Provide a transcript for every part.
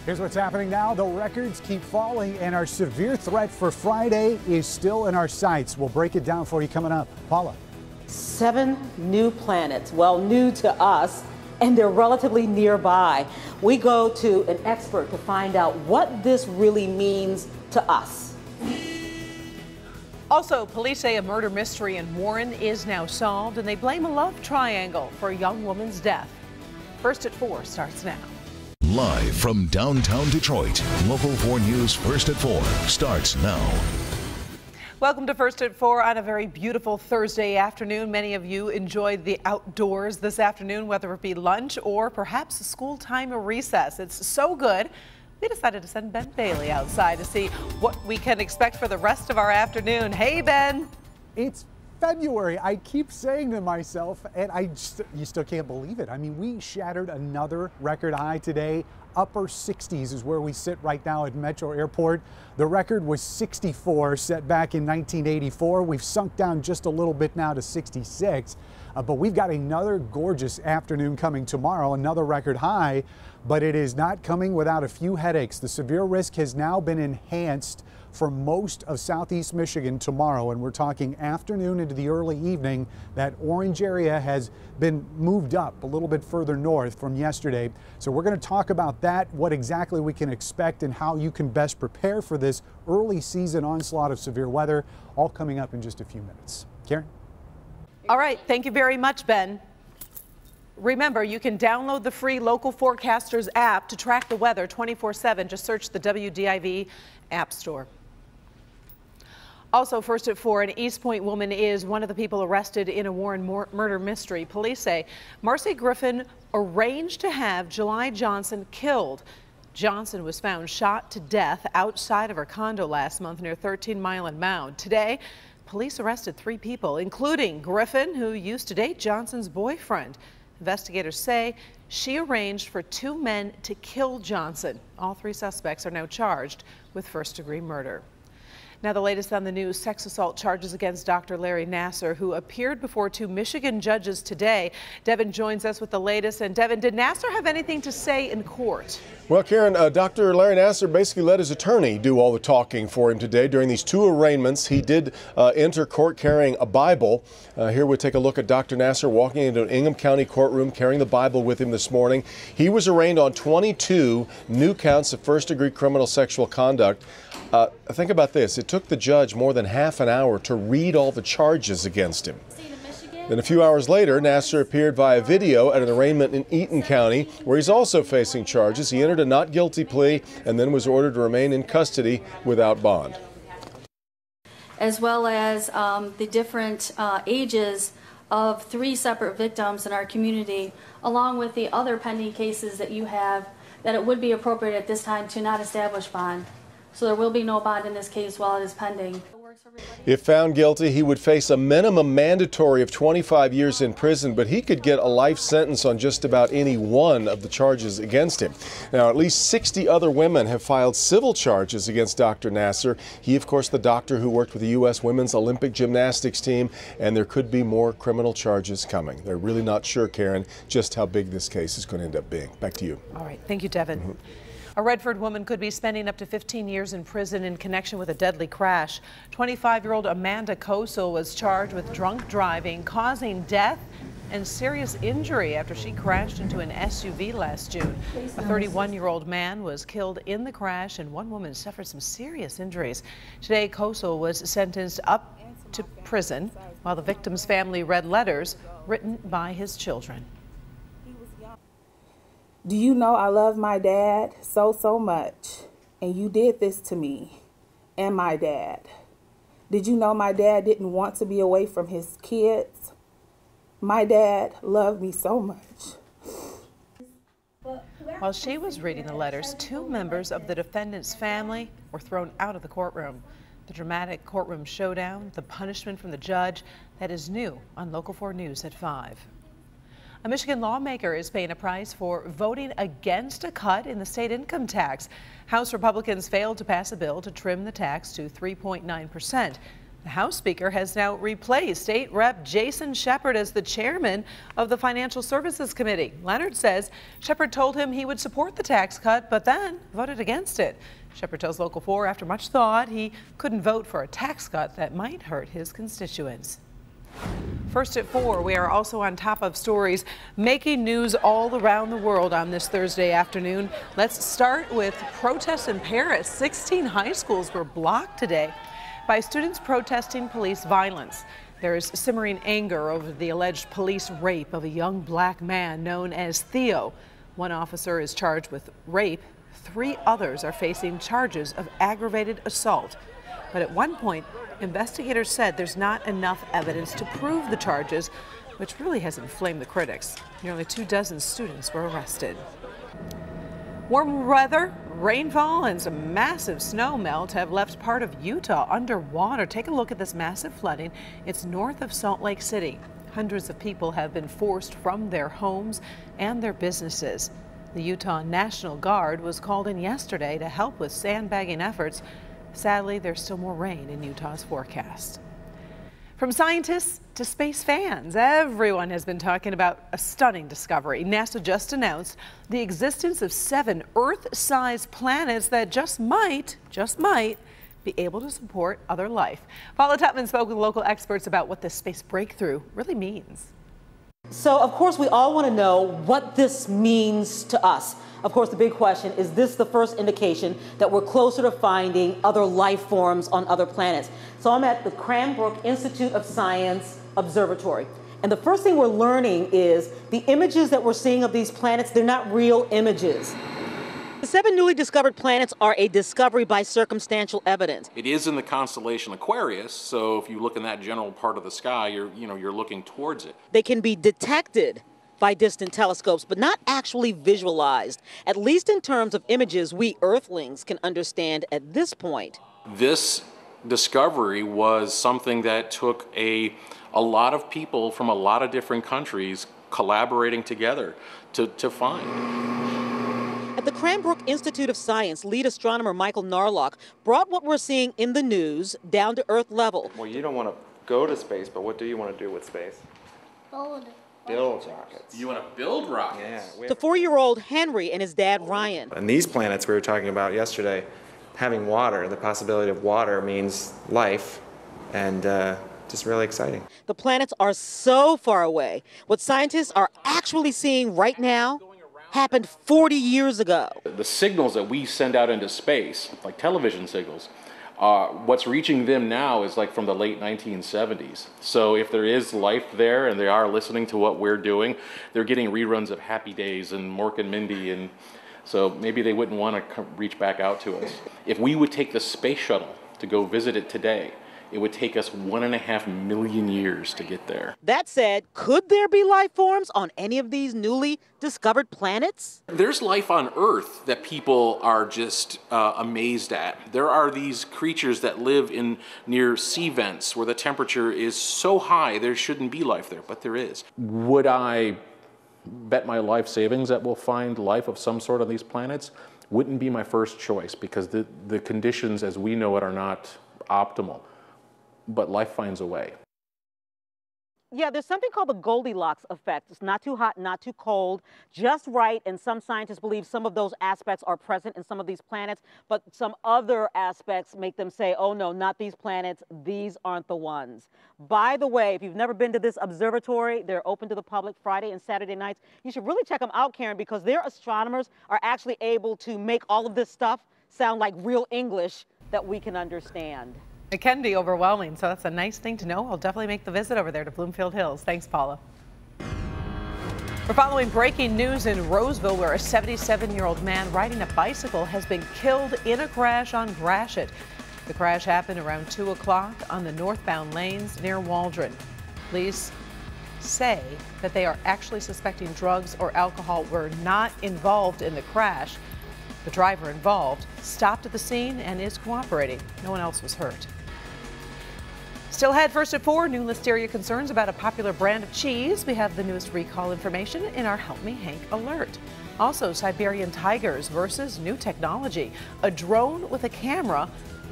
Here's what's happening now. The records keep falling, and our severe threat for Friday is still in our sights. We'll break it down for you coming up. Paula. 7 new planets, well, new to us, and they're relatively nearby. We go to an expert to find out what this really means to us. Also, police say a murder mystery in Warren is now solved, and they blame a love triangle for a young woman's death. First at 4 starts now. Live from downtown Detroit, Local 4 News First at 4 starts now. Welcome to First at 4 on a very beautiful Thursday afternoon. Many of you enjoyed the outdoors this afternoon, whether it be lunch or perhaps school time or recess. It's so good. We decided to send Ben Bailey outside to see what we can expect for the rest of our afternoon. Hey, Ben. It's February. I keep saying to myself, and you still can't believe it. I mean, we shattered another record high today. Upper 60s is where we sit right now at Metro Airport. The record was 64, set back in 1984. We've sunk down just a little bit now to 66. But we've got another gorgeous afternoon coming tomorrow, another record high, but it is not coming without a few headaches. The severe risk has now been enhanced for most of southeast Michigan tomorrow, and we're talking afternoon into the early evening. That orange area has been moved up a little bit further north from yesterday. So we're going to talk about that, what exactly we can expect and how you can best prepare for this early season onslaught of severe weather, all coming up in just a few minutes. Karen? All right, thank you very much, Ben. Remember, you can download the free Local Forecasters app to track the weather 24/7. Just search the WDIV App Store. Also, first at 4, an East Point woman is one of the people arrested in a Warren murder mystery. Police say Marcy Griffin arranged to have July Johnson killed. Johnson was found shot to death outside of her condo last month near 13 Mile and Mound. Today, police arrested 3 people, including Griffin, who used to date Johnson's boyfriend. Investigators say she arranged for 2 men to kill Johnson. All 3 suspects are now charged with first-degree murder. Now, the latest on the news, sex assault charges against Dr. Larry Nassar, who appeared before 2 Michigan judges today. Devin joins us with the latest. And Devin, did Nassar have anything to say in court? Well, Karen, Dr. Larry Nassar basically let his attorney do all the talking for him today. During these 2 arraignments, he did enter court carrying a Bible. Here we take a look at Dr. Nassar walking into an Ingham County courtroom carrying the Bible with him this morning. He was arraigned on 22 new counts of first-degree criminal sexual conduct. Think about this. It took the judge more than half an hour to read all the charges against him. Then a few hours later, Nassar appeared via video at an arraignment in Eaton County, where he's also facing charges. He entered a not guilty plea and then was ordered to remain in custody without bond. As well as the different ages of 3 separate victims in our community, along with the other pending cases that you have, that it would be appropriate at this time to not establish bond. So there will be no bond in this case while it is pending. If found guilty, he would face a minimum mandatory of 25 years in prison, but he could get a life sentence on just about any one of the charges against him. Now, at least 60 other women have filed civil charges against Dr. Nassar. He, of course, the doctor who worked with the U.S. Women's Olympic Gymnastics team, and there could be more criminal charges coming. They're really not sure, Karen, just how big this case is going to end up being. Back to you. All right. Thank you, Devin. A Redford woman could be spending up to 15 years in prison in connection with a deadly crash. 25-year-old Amanda Kosel was charged with drunk driving, causing death and serious injury after she crashed into an SUV last June. A 31-year-old man was killed in the crash, and 1 woman suffered some serious injuries. Today, Kosel was sentenced up to prison while the victim's family read letters written by his children. Do you know I love my dad so much, and you did this to me and my dad. Did you know my dad didn't want to be away from his kids? My dad loved me so much. While she was reading the letters, 2 members of the defendant's family were thrown out of the courtroom. The dramatic courtroom showdown, the punishment from the judge, that is new on Local 4 News at 5. A Michigan lawmaker is paying a price for voting against a cut in the state income tax. House Republicans failed to pass a bill to trim the tax to 3.9%. The House Speaker has now replaced State Rep Jason Shepherd as the chairman of the Financial Services Committee. Leonard says Shepherd told him he would support the tax cut, but then voted against it. Shepherd tells Local 4 after much thought he couldn't vote for a tax cut that might hurt his constituents. First at 4, we are also on top of stories making news all around the world on this Thursday afternoon. Let's start with protests in Paris. 16 high schools were blocked today by students protesting police violence. There is simmering anger over the alleged police rape of a young black man known as Theo. One officer is charged with rape. 3 others are facing charges of aggravated assault. But at one point, investigators said there's not enough evidence to prove the charges, which really has inflamed the critics. Nearly 24 students were arrested. Warm weather, rainfall, and some massive snow melt have left part of Utah underwater. Take a look at this massive flooding. It's north of Salt Lake City. Hundreds of people have been forced from their homes and their businesses. The Utah National Guard was called in yesterday to help with sandbagging efforts. Sadly, there's still more rain in Utah's forecast. From scientists to space fans, everyone has been talking about a stunning discovery. NASA just announced the existence of 7 Earth-sized planets that just might be able to support other life. Paula Tutman spoke with local experts about what this space breakthrough really means. So, of course, we all want to know what this means to us. Of course, the big question is this the first indication that we're closer to finding other life forms on other planets? So I'm at the Cranbrook Institute of Science Observatory. And the first thing we're learning is the images that we're seeing of these planets, they're not real images. The 7 newly discovered planets are a discovery by circumstantial evidence. It is in the constellation Aquarius, so if you look in that general part of the sky, you're looking towards it. They can be detected by distant telescopes, but not actually visualized, at least in terms of images we Earthlings can understand at this point. This discovery was something that took a lot of people from a lot of different countries collaborating together to find. At the Cranbrook Institute of Science, lead astronomer Michael Narlock brought what we're seeing in the news down to Earth level. Well, you don't want to go to space, but what do you want to do with space? Build rockets. You want to build rockets? Yeah. The 4-year-old Henry and his dad Ryan. And these planets we were talking about yesterday, having water, the possibility of water means life, and just really exciting. The planets are so far away. What scientists are actually seeing right now happened 40 years ago. The signals that we send out into space, like television signals, what's reaching them now is like from the late 1970s. So if there is life there and they are listening to what we're doing, they're getting reruns of Happy Days and Mork and Mindy, and so maybe they wouldn't want to reach back out to us. If we would take the space shuttle to go visit it today, it would take us 1.5 million years to get there. That said, could there be life forms on any of these newly discovered planets? There's life on Earth that people are just amazed at. There are these creatures that live in near sea vents where the temperature is so high there shouldn't be life there, but there is. Would I bet my life savings that we'll find life of some sort on these planets? Wouldn't be my first choice, because the conditions as we know it are not optimal. But life finds a way. Yeah, there's something called the Goldilocks effect. It's not too hot, not too cold, just right. And some scientists believe some of those aspects are present in some of these planets, but some other aspects make them say, oh no, not these planets, these aren't the ones. By the way, if you've never been to this observatory, they're open to the public Friday and Saturday nights. You should really check them out, Karen, because their astronomers are actually able to make all of this stuff sound like real English that we can understand. It can be overwhelming, so that's a nice thing to know. I'll definitely make the visit over there to Bloomfield Hills. Thanks, Paula. We're following breaking news in Roseville, where a 77-year-old man riding a bicycle has been killed in a crash on Gratiot. The crash happened around 2 o'clock on the northbound lanes near Waldron. Police say that they are actually suspecting drugs or alcohol were not involved in the crash. The driver involved stopped at the scene and is cooperating. No one else was hurt. Still ahead, first at 4, new listeria concerns about a popular brand of cheese. We have the newest recall information in our Help Me Hank alert. Also, Siberian tigers versus new technology. A drone with a camera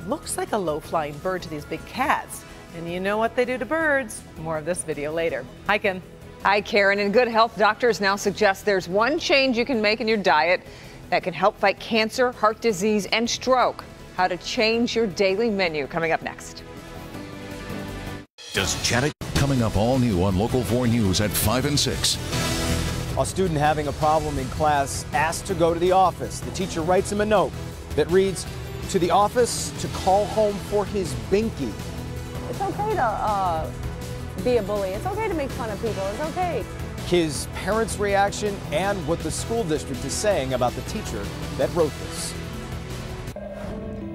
looks like a low-flying bird to these big cats. And you know what they do to birds. More of this video later. Hi, Kim. Hi, Karen. In Good Health, doctors now suggest there's one change you can make in your diet that can help fight cancer, heart disease, and stroke. How to change your daily menu, coming up next. Does Janet coming up all new on Local 4 News at 5 and 6. A student having a problem in class asked to go to the office. The teacher writes him a note that reads, "To the office to call home for his binky." It's okay to be a bully. It's okay to make fun of people. It's okay. His parents' reaction and what the school district is saying about the teacher that wrote this.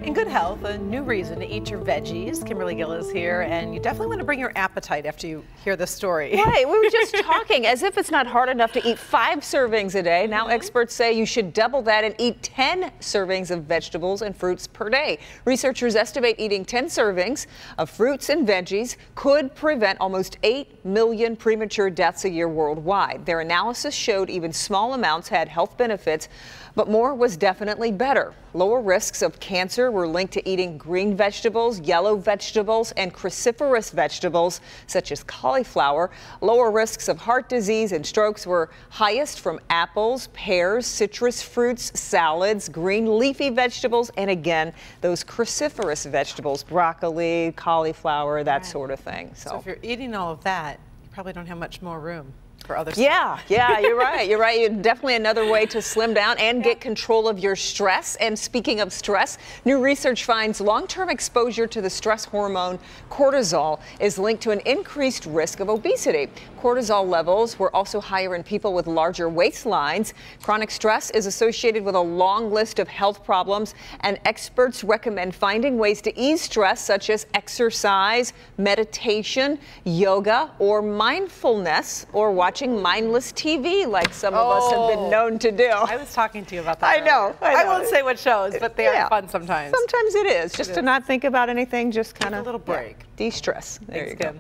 In Good Health, a new reason to eat your veggies. Kimberly Gill is here, and you definitely want to bring your appetite after you hear this story. Right, we were just talking as if it's not hard enough to eat 5 servings a day. Now experts say you should double that and eat 10 servings of vegetables and fruits per day. Researchers estimate eating 10 servings of fruits and veggies could prevent almost 8 million premature deaths a year worldwide. Their analysis showed even small amounts had health benefits, but more was definitely better. Lower risks of cancer were linked to eating green vegetables, yellow vegetables, and cruciferous vegetables such as cauliflower. Lower risks of heart disease and strokes were highest from apples, pears, citrus fruits, salads, green leafy vegetables, and again, those cruciferous vegetables, broccoli, cauliflower, that sort of thing. So if you're eating all of that, you probably don't have much more room for other stuff. Yeah, you're right. You're right. Definitely another way to slim down and get control of your stress. And speaking of stress, new research finds long-term exposure to the stress hormone cortisol is linked to an increased risk of obesity. Cortisol levels were also higher in people with larger waistlines. Chronic stress is associated with a long list of health problems, and experts recommend finding ways to ease stress, such as exercise, meditation, yoga, or mindfulness, or watching mindless TV like some of us have been known to do. I was talking to you about that. I know. I won't say what shows, but they are fun sometimes. Sometimes it is. Just to not think about anything, just kind of a little break. De-stress. There you go.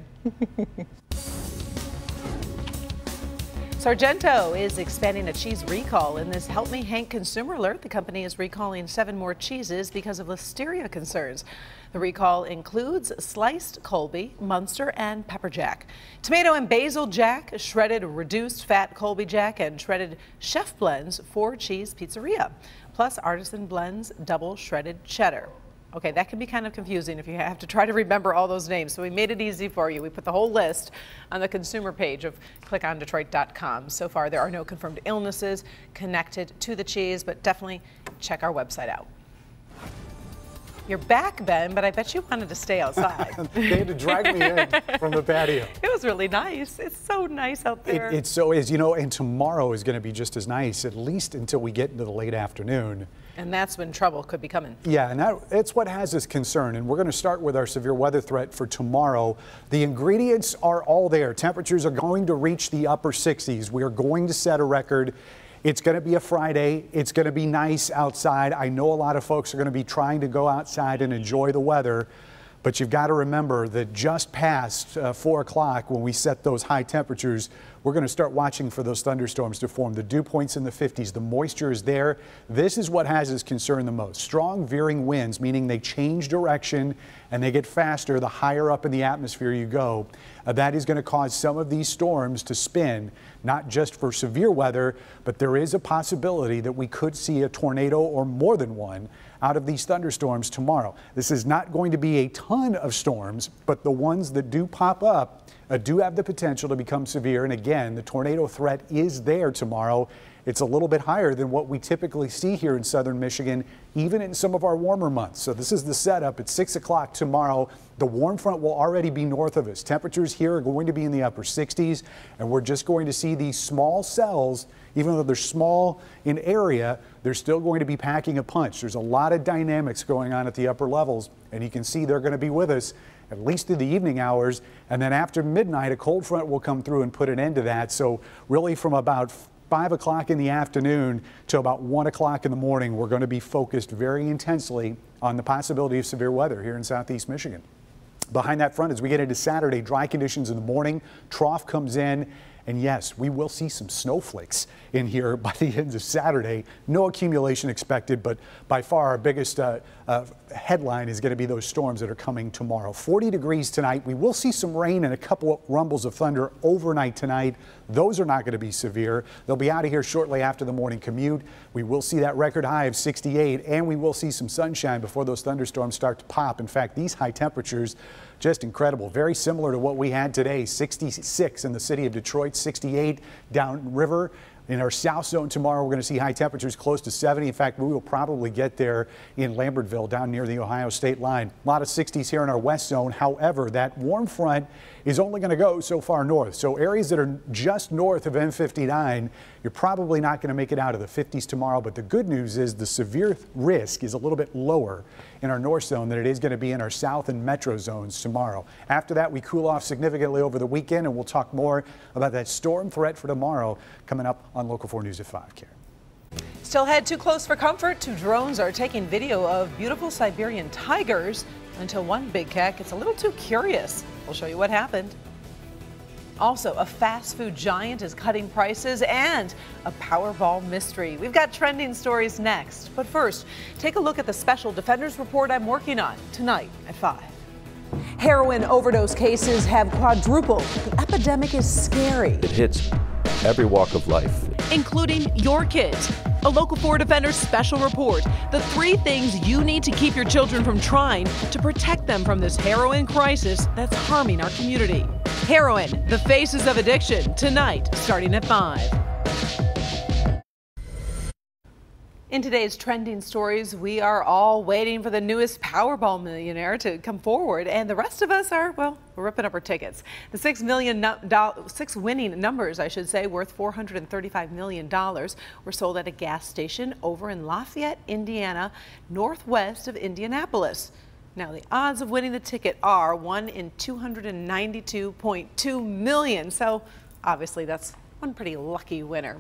Sargento is expanding a cheese recall. In this Help Me Hank consumer alert, the company is recalling 7 more cheeses because of listeria concerns. The recall includes sliced Colby, Munster, and Pepper Jack, tomato and basil Jack, shredded reduced fat Colby Jack, and shredded chef blends for Cheese Pizzeria, plus artisan blends double shredded cheddar. Okay, that can be kind of confusing if you have to try to remember all those names. So we made it easy for you. We put the whole list on the consumer page of clickondetroit.com. So far, there are no confirmed illnesses connected to the cheese, but definitely check our website out. You're back, Ben, but I bet you wanted to stay outside. They had to drag me in from the patio. It was really nice. It's so nice out there. It so is, you know, and tomorrow is going to be just as nice, at least until we get into the late afternoon. And that's when trouble could be coming. Yeah, and that's what has us concerned. And we're going to start with our severe weather threat for tomorrow. The ingredients are all there. Temperatures are going to reach the upper 60s. We are going to set a record. It's going to be a Friday. It's going to be nice outside. I know a lot of folks are going to be trying to go outside and enjoy the weather. But you've got to remember that just past 4 o'clock, when we set those high temperatures, we're going to start watching for those thunderstorms to form. The dew points in the 50s, the moisture is there. This is what has us concerned the most. Strong veering winds, meaning they change direction and they get faster the higher up in the atmosphere you go. That is going to cause some of these storms to spin, not just for severe weather, but there is a possibility that we could see a tornado or more than one out of these thunderstorms tomorrow. This is not going to be a ton of storms, but the ones that do pop up do have the potential to become severe. And again, the tornado threat is there tomorrow. It's a little bit higher than what we typically see here in southern Michigan, even in some of our warmer months. So this is the setup at 6 o'clock tomorrow. The warm front will already be north of us. Temperatures here are going to be in the upper 60s, and we're just going to see these small cells. Even though they're small in area, they're still going to be packing a punch. There's a lot of dynamics going on at the upper levels, and you can see they're going to be with us at least through the evening hours. And then after midnight, a cold front will come through and put an end to that. So really from about 5 o'clock in the afternoon to about 1 o'clock in the morning, we're going to be focused very intensely on the possibility of severe weather here in southeast Michigan. Behind that front, as we get into Saturday, dry conditions in the morning, trough comes in, And yes, we will see some snowflakes in here by the end of Saturday. No accumulation expected, but by far our biggest headline is going to be those storms that are coming tomorrow. 40 degrees tonight. We will see some rain and a couple of rumbles of thunder overnight tonight. Those are not going to be severe. They'll be out of here shortly after the morning commute. We will see that record high of 68, and we will see some sunshine before those thunderstorms start to pop. In fact, these high temperatures, just incredible. Very similar to what we had today. 66 in the city of Detroit, 68 downriver. In our south zone tomorrow, we're going to see high temperatures close to 70. In fact, we will probably get there in Lambertville down near the Ohio state line. A lot of 60s here in our west zone. However, that warm front is only going to go so far north. So areas that are just north of M59, you're probably not going to make it out of the 50s tomorrow. But the good news is the severe risk is a little bit lower in our north zone than it is going to be in our south and metro zones tomorrow. After that, we cool off significantly over the weekend, and we'll talk more about that storm threat for tomorrow coming up on Local 4 News at 5. Karen. Still ahead, too close for comfort. 2 drones are taking video of beautiful Siberian tigers until one big cat gets a little too curious. We'll show you what happened. Also, a fast food giant is cutting prices and a Powerball mystery. We've got trending stories next. But first, take a look at the special Defenders report I'm working on tonight at 5. Heroin overdose cases have quadrupled. The epidemic is scary. It hits every walk of life, including your kids. A Local 4 Defenders special report. The 3 things you need to keep your children from trying to protect them from this heroin crisis that's harming our community. Heroin, the faces of addiction, tonight, starting at 5. In today's trending stories, we are all waiting for the newest Powerball millionaire to come forward, and the rest of us are, well, we're ripping up our tickets. The $6 winning numbers, I should say, worth $435 million, were sold at a gas station over in Lafayette, Indiana, northwest of Indianapolis. Now, the odds of winning the ticket are 1 in 292.2 million, so obviously that's one pretty lucky winner.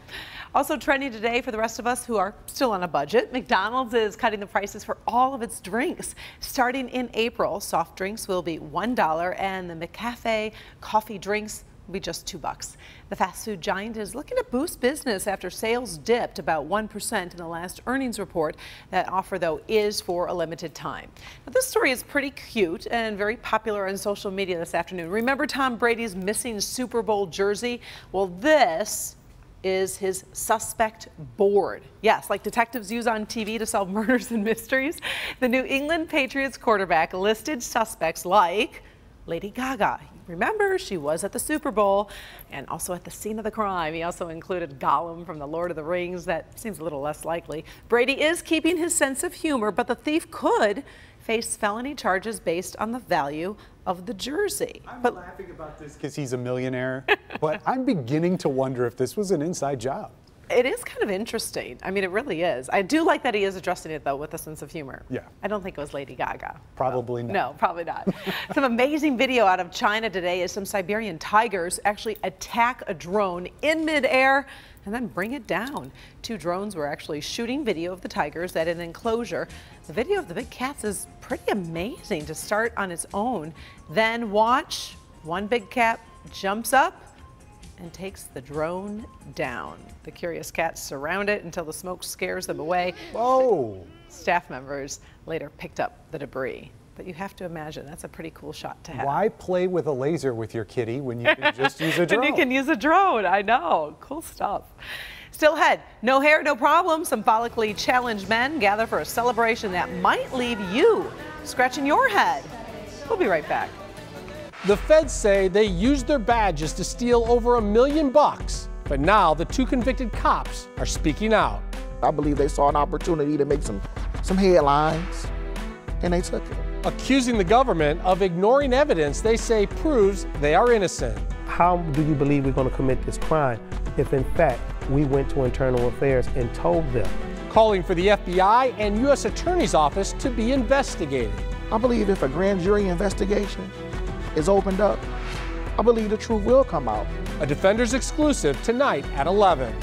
Also trending today for the rest of us who are still on a budget, McDonald's is cutting the prices for all of its drinks. Starting in April, soft drinks will be $1 and the McCafe coffee drinks will be just $2. The fast food giant is looking to boost business after sales dipped about 1% in the last earnings report. That offer, though, is for a limited time. Now, this story is pretty cute and very popular on social media this afternoon. Remember Tom Brady's missing Super Bowl jersey? Well, this is his suspect board. Yes, like detectives use on TV to solve murders and mysteries. The New England Patriots quarterback listed suspects like Lady Gaga. Remember, she was at the Super Bowl and also at the scene of the crime. He also included Gollum from The Lord of the Rings. That seems a little less likely. Brady is keeping his sense of humor, but the thief could face felony charges based on the value of the jersey. I'm laughing about this because he's a millionaire, but I'm beginning to wonder if this was an inside job. It is kind of interesting. I mean, it really is. I do like that he is addressing it, though, with a sense of humor. Yeah. I don't think it was Lady Gaga. Probably not. No, probably not. Some amazing video out of China today as some Siberian tigers actually attack a drone in midair and then bring it down. 2 drones were actually shooting video of the tigers at an enclosure. The video of the big cats is pretty amazing to start on its own. Then watch, one big cat jumps up and takes the drone down. The curious cats surround it until the smoke scares them away. Whoa! Staff members later picked up the debris. But you have to imagine that's a pretty cool shot to have. Why play with a laser with your kitty when you can just use a drone? When you can use a drone, I know. Cool stuff. Still ahead, no hair, no problem. Some follically challenged men gather for a celebration that might leave you scratching your head. We'll be right back. The feds say they used their badges to steal over $1 million, but now the 2 convicted cops are speaking out. I believe they saw an opportunity to make some headlines, and they took it. Accusing the government of ignoring evidence they say proves they are innocent. How do you believe we're going to commit this crime if, in fact, we went to Internal Affairs and told them? Calling for the FBI and U.S. Attorney's Office to be investigated. I believe if a grand jury investigation is opened up, I believe the truth will come out. A Defenders exclusive tonight at 11.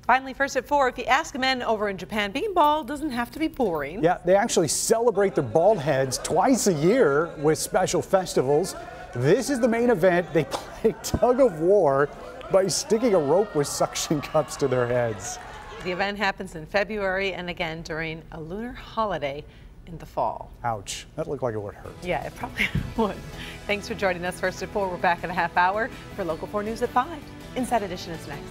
Finally, first at 4, if you ask men over in Japan, being bald doesn't have to be boring. Yeah, they actually celebrate their bald heads twice a year with special festivals. This is the main event. They play tug of war by sticking a rope with suction cups to their heads. The event happens in February and again during a lunar holiday in the fall. Ouch. That looked like it would hurt. Yeah, it probably would. Thanks for joining us. First at 4, we're back in a half hour for Local 4 News at 5. Inside Edition is next.